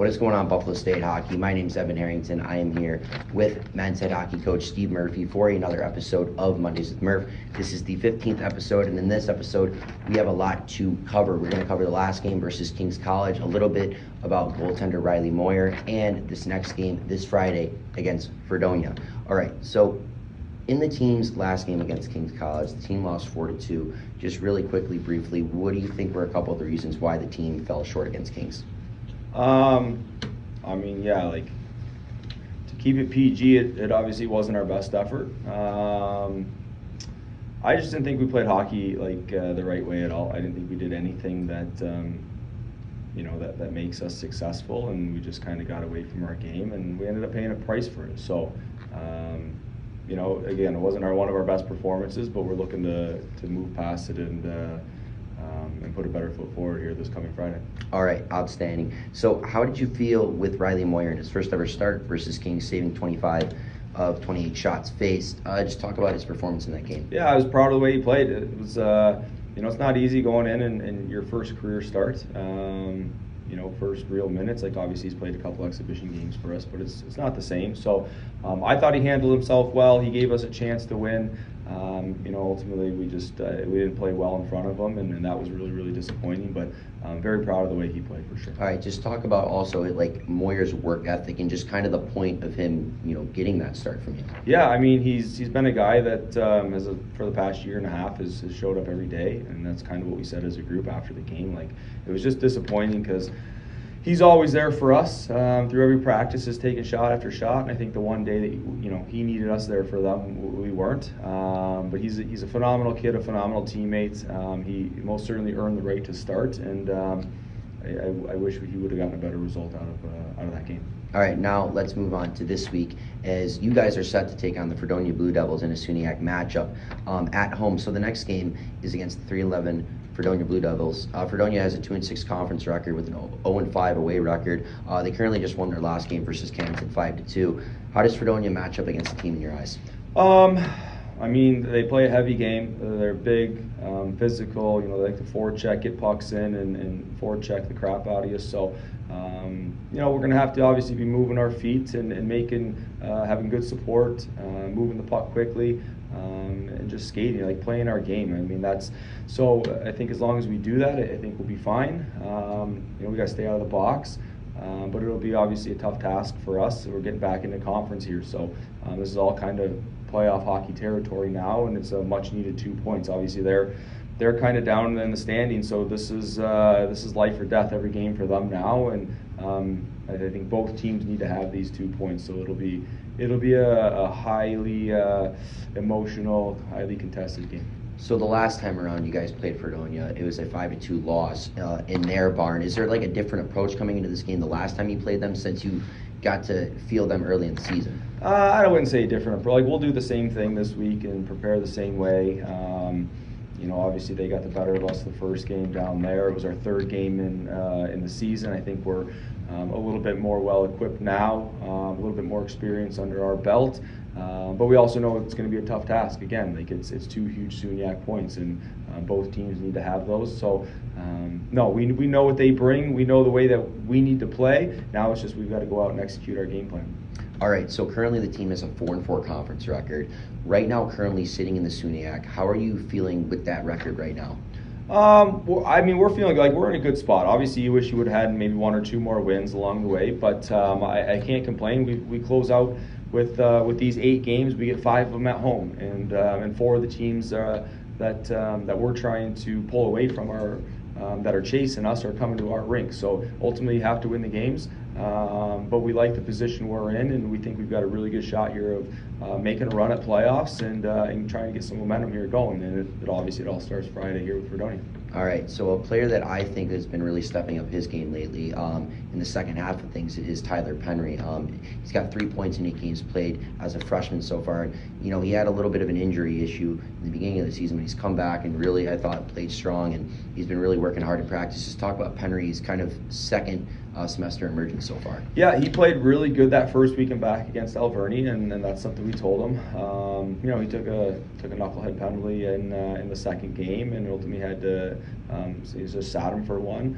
What is going on, Buffalo State Hockey? My name is Evan Harrington. I am here with men's head hockey coach Steve Murphy for another episode of Mondays with Murph. This is the 15th episode, and in this episode, we have a lot to cover. We're going to cover the last game versus King's College, a little bit about goaltender Reilly Moyer, and this next game this Friday against Fredonia. All right, so in the team's last game against King's College, the team lost 4-2. Just really quickly, briefly, what do you think were a couple of the reasons why the team fell short against Kings? To keep it PG, it obviously wasn't our best effort. I just didn't think we played hockey the right way at all. I didn't think we did anything that that makes us successful, and we just kind of got away from our game, and we ended up paying a price for it. So, again, it wasn't one of our best performances, but we're looking to move past it and put a better foot forward here this coming Friday. All right, outstanding. So how did you feel with Reilly Moyer in his first ever start versus Kings, saving 25 of 28 shots faced? Just talk about his performance in that game. Yeah, I was proud of the way he played. It was, it's not easy going in and your first career start. First real minutes. Obviously he's played a couple exhibition games for us, but it's not the same. So I thought he handled himself well. He gave us a chance to win. Ultimately we didn't play well in front of him, and that was really, really disappointing. But I'm very proud of the way he played, for sure. All right, just talk about also Moyer's work ethic and just kind of the point of him, getting that start from you. Yeah, I mean he's been a guy that for the past year and a half has showed up every day, and that's kind of what we said as a group after the game. It was just disappointing because he's always there for us through every practice, is taking shot after shot. And I think the one day that he needed us there for them, we weren't. But he's a phenomenal kid, a phenomenal teammate. He most certainly earned the right to start, and I wish he would have gotten a better result out of that game. All right, now let's move on to this week, as you guys are set to take on the Fredonia Blue Devils in a SUNYAC matchup at home. So the next game is against the 3-11 Fredonia Blue Devils. Fredonia has a 2-6 conference record with an 0-5 away record. They currently just won their last game versus Canton 5-2. How does Fredonia match up against the team in your eyes? They play a heavy game. They're big, physical. They like to forecheck, get pucks in, and forecheck the crap out of you. So, we're going to have to obviously be moving our feet and having good support, moving the puck quickly, and just skating, playing our game. So I think as long as we do that, I think we'll be fine. We got to stay out of the box. But it'll be obviously a tough task for us. We're getting back into conference here, so this is all kind of playoff hockey territory now, and it's a much-needed 2 points. Obviously, they're kind of down in the standings, so this is life or death every game for them now, and I think both teams need to have these 2 points. So it'll be a highly emotional, highly contested game. So the last time around you guys played Fredonia, it was a 5-2 loss in their barn. Is there a different approach coming into this game the last time you played them, since you got to feel them early in the season? I wouldn't say different approach. We'll do the same thing this week and prepare the same way. Obviously they got the better of us the first game down there. It was our third game in the season. I think we're a little bit more well equipped now, a little bit more experience under our belt. But we also know it's going to be a tough task. Again, it's 2 huge SUNYAC points, and both teams need to have those. So, we know what they bring. We know the way that we need to play. Now it's just we've got to go out and execute our game plan. All right, so currently the team has a 4-4 conference record. Right now, currently sitting in the SUNYAC. How are you feeling with that record right now? We're feeling like we're in a good spot. Obviously, you wish you would have had maybe 1 or 2 more wins along the way, but I can't complain. We close out with these 8 games. We get 5 of them at home, and 4 of the teams that we're trying to pull away from that are chasing us are coming to our rink. So ultimately, you have to win the games. But we like the position we're in, and we think we've got a really good shot here of making a run at playoffs and trying to get some momentum here going. And it all starts Friday here with Fredonia. All right, so a player that I think has been really stepping up his game lately in the second half of things is Tyler Penry. He's got 3 points in 8 games played as a freshman so far. He had a little bit of an injury issue in the beginning of the season, but he's come back and really, I thought, played strong, and he's been really working hard in practice. Just talk about Penry's kind of second semester emerging so far? Yeah, he played really good that first weekend back against Alverny, and that's something we told him. He took a knucklehead penalty in the second game, and ultimately had to he just sat him for one.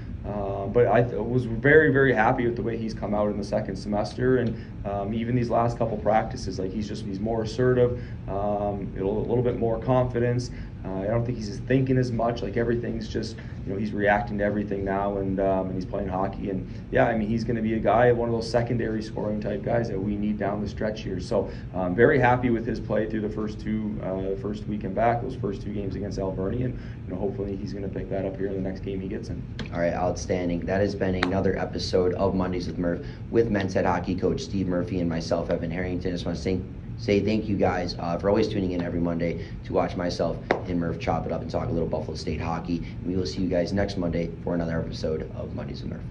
But I was very, very happy with the way he's come out in the second semester, and even these last couple practices, like he's more assertive, a little bit more confidence. I don't think he's thinking as much. Like everything's just, he's reacting to everything now, and he's playing hockey. And yeah, I mean, he's going to be a guy, one of those secondary scoring type guys that we need down the stretch here. So I'm very happy with his play through the first weekend back, those first 2 games against Alverny, and hopefully he's going to pick that up here in the next game he gets in. All right, outstanding. That has been another episode of Mondays with Murph with men's head hockey coach Steve Murphy and myself, Evan Harrington. I just want to say thank you guys for always tuning in every Monday to watch myself and Murph chop it up and talk a little Buffalo State hockey. And we will see you guys next Monday for another episode of Mondays with Murph.